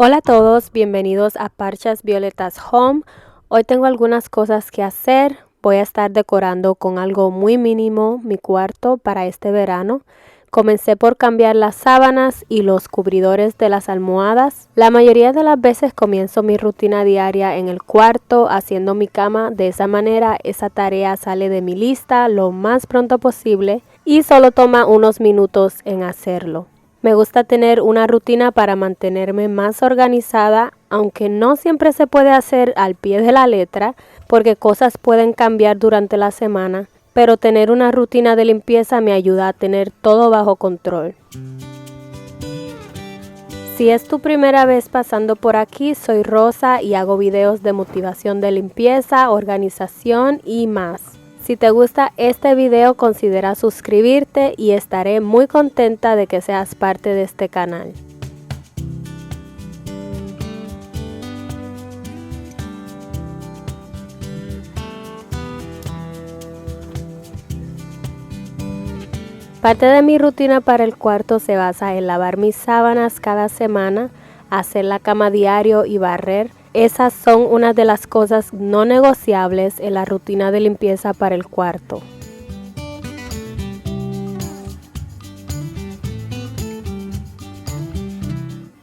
Hola a todos, bienvenidos a ParchasVioleta's Home. Hoy tengo algunas cosas que hacer. Voy a estar decorando con algo muy mínimo mi cuarto para este verano. Comencé por cambiar las sábanas y los cubridores de las almohadas. La mayoría de las veces comienzo mi rutina diaria en el cuarto haciendo mi cama. De esa manera esa tarea sale de mi lista lo más pronto posible y solo toma unos minutos en hacerlo. Me gusta tener una rutina para mantenerme más organizada, aunque no siempre se puede hacer al pie de la letra porque cosas pueden cambiar durante la semana, pero tener una rutina de limpieza me ayuda a tener todo bajo control. Si es tu primera vez pasando por aquí, soy Rosa y hago videos de motivación de limpieza, organización y más. Si te gusta este video, considera suscribirte y estaré muy contenta de que seas parte de este canal. Parte de mi rutina para el cuarto se basa en lavar mis sábanas cada semana, hacer la cama diario y barrer. Esas son una de las cosas no negociables en la rutina de limpieza para el cuarto.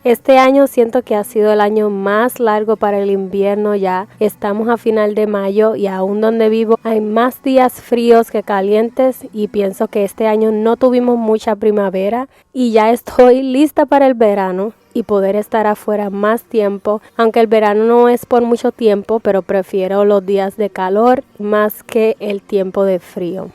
Este año siento que ha sido el año más largo para el invierno ya. Estamos a final de mayo y aún donde vivo hay más días fríos que calientes y pienso que este año no tuvimos mucha primavera y ya estoy lista para el verano y poder estar afuera más tiempo, aunque el verano no es por mucho tiempo, pero prefiero los días de calor más que el tiempo de frío.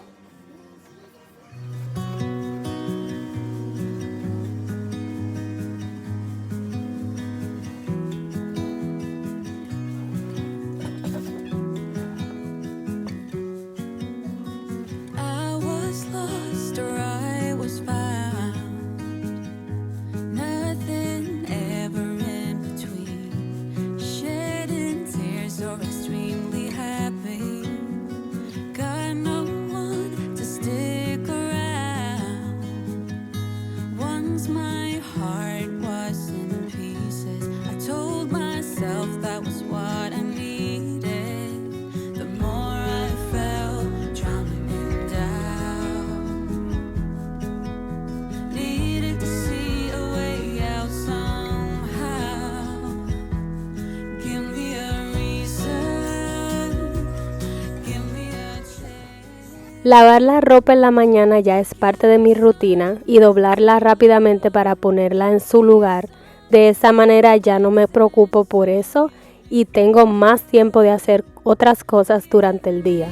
Lavar la ropa en la mañana ya es parte de mi rutina y doblarla rápidamente para ponerla en su lugar. De esa manera ya no me preocupo por eso y tengo más tiempo de hacer otras cosas durante el día.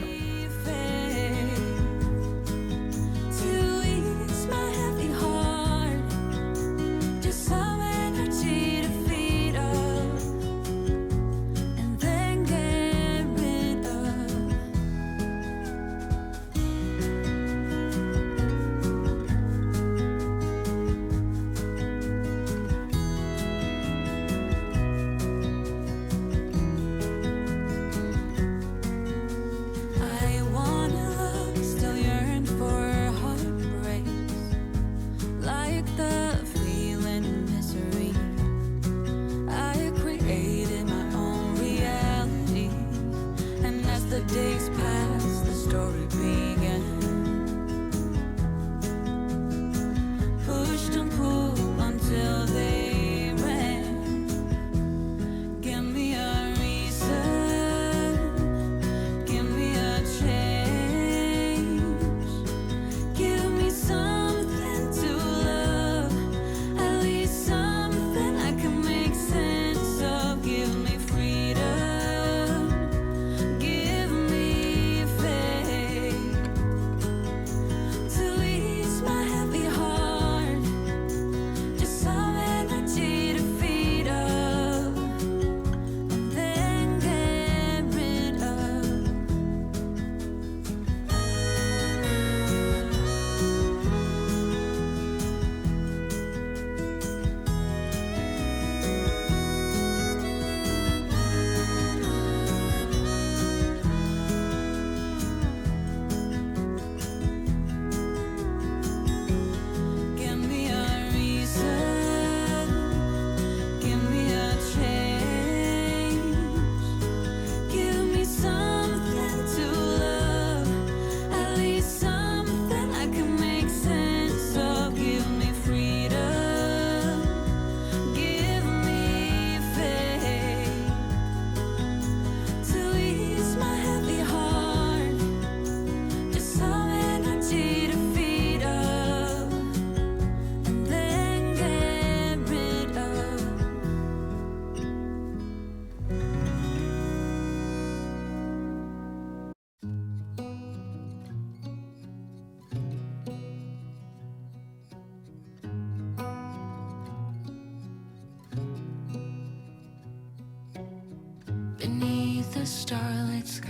Beneath the starlit sky,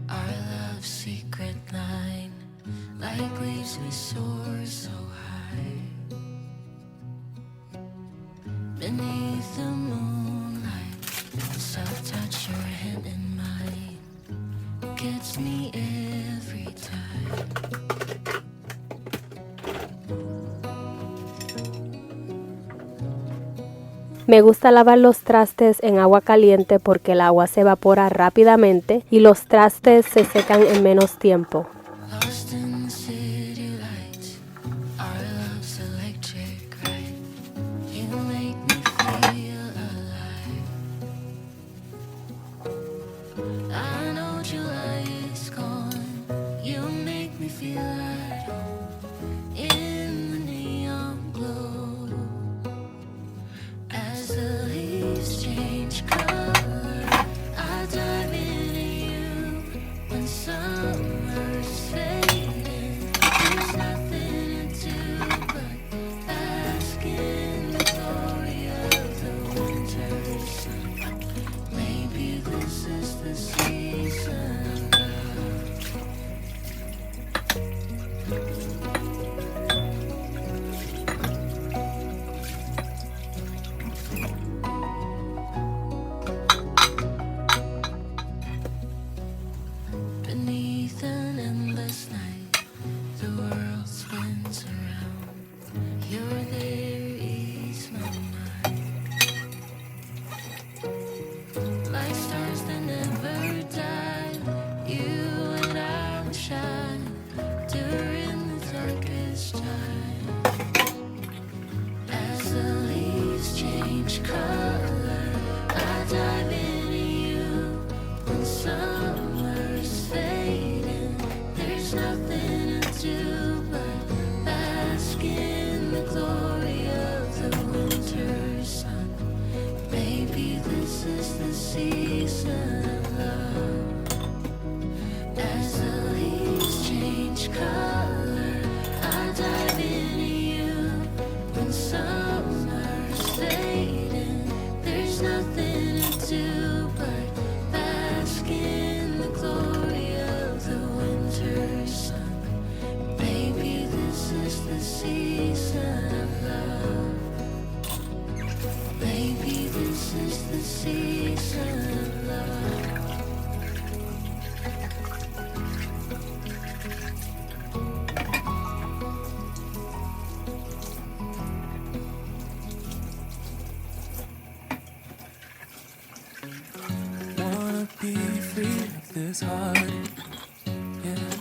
our love's secret line, like leaves we soar so high. Beneath the moonlight, the soft touch your hand in mine gets me every time. Me gusta lavar los trastes en agua caliente porque el agua se evapora rápidamente y los trastes se secan en menos tiempo. Lost in the city lights, our love's electric right. You make me feel alive. I know July is gone. You make me feel at home in the neon glow. As the leaves change color, I dive into you. When summer's fading, there's nothing to do but bask in the glory of the winter sun. Maybe this is the season of love. Beneath an endless night, the world spins around. You're there, ease my mind. Like stars that never die, you and I will shine during the darkest time. As the leaves change color, I dive into you. When summer's fading, there's nothing to do but bask in the glory of the winter sun. Maybe this is the season of love. As the leaves change color, I dive into you. When summer's fading, there's nothing to do but bask in the glory of the winter sun. Maybe this is the season of love. Maybe this is the season of love. Wanna be free of this heart, yeah.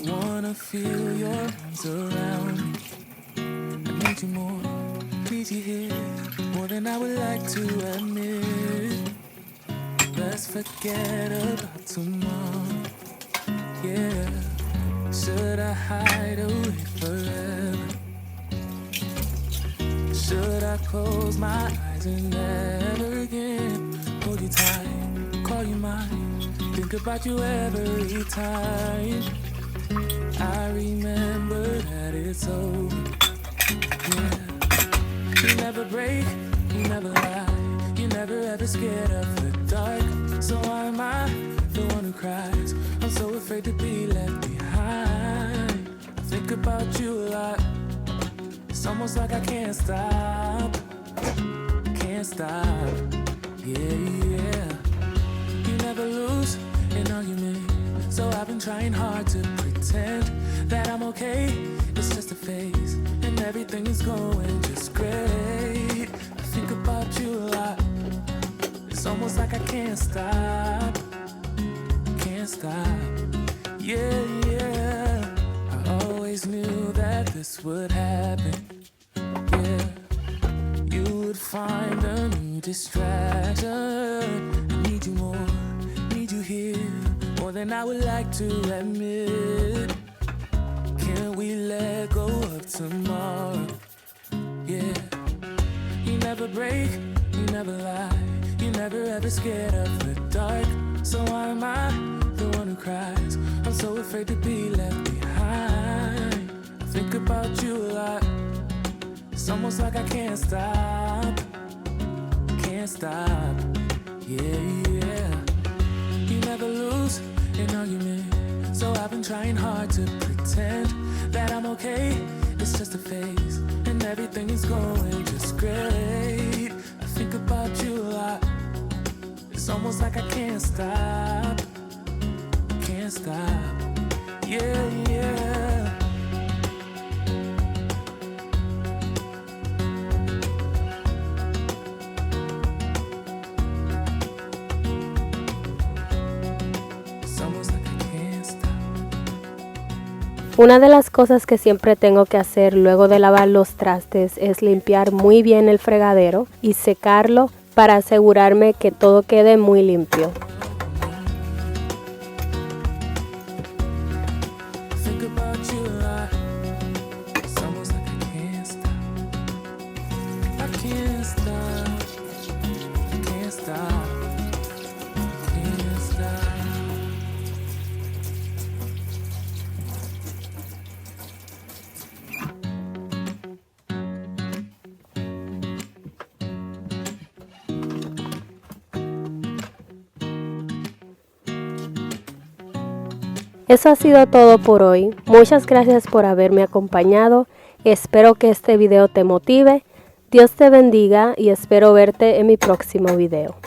Wanna feel your arms around me. I need you more, need you here, more than I would like to admit. Let's forget about tomorrow, yeah. Should I hide away forever? Should I close my eyes and never again hold you tight, call you mine, think about you every time? I remember that it's over, yeah. You never break, you never lie, you never ever scared of the dark. So why am I the one who cries? I'm so afraid to be left behind. I think about you a lot. It's almost like I can't stop, yeah. You never lose an argument, so I've been trying hard to pretend that I'm okay. It's just a phase, and everything is going just great. I think about you a lot. It's almost like I can't stop, yeah. I always knew that this would happen, yeah. You would find a new distraction. I need you more, need you here, more than I would like to admit. Can we let go of tomorrow, yeah. You never break, you never lie, you never ever scared of the dark. So why am I the one who cries? I'm so afraid to be left behind. I think about you a lot. It's almost like I can't stop, yeah. hard to pretend that I'm okay. It's just a phase, and everything is going just great. I think about you a lot. It's almost like I can't stop. Can't stop. Yeah, yeah. It's almost like I can't stop. Una de las cosas que siempre tengo que hacer luego de lavar los trastes es limpiar muy bien el fregadero y secarlo para asegurarme que todo quede muy limpio. Think about you a lot. It's almost like I can't stop. I can't stop. Can't stop. Can't stop. Eso ha sido todo por hoy. Muchas gracias por haberme acompañado. Espero que este video te motive. Dios te bendiga y espero verte en mi próximo video.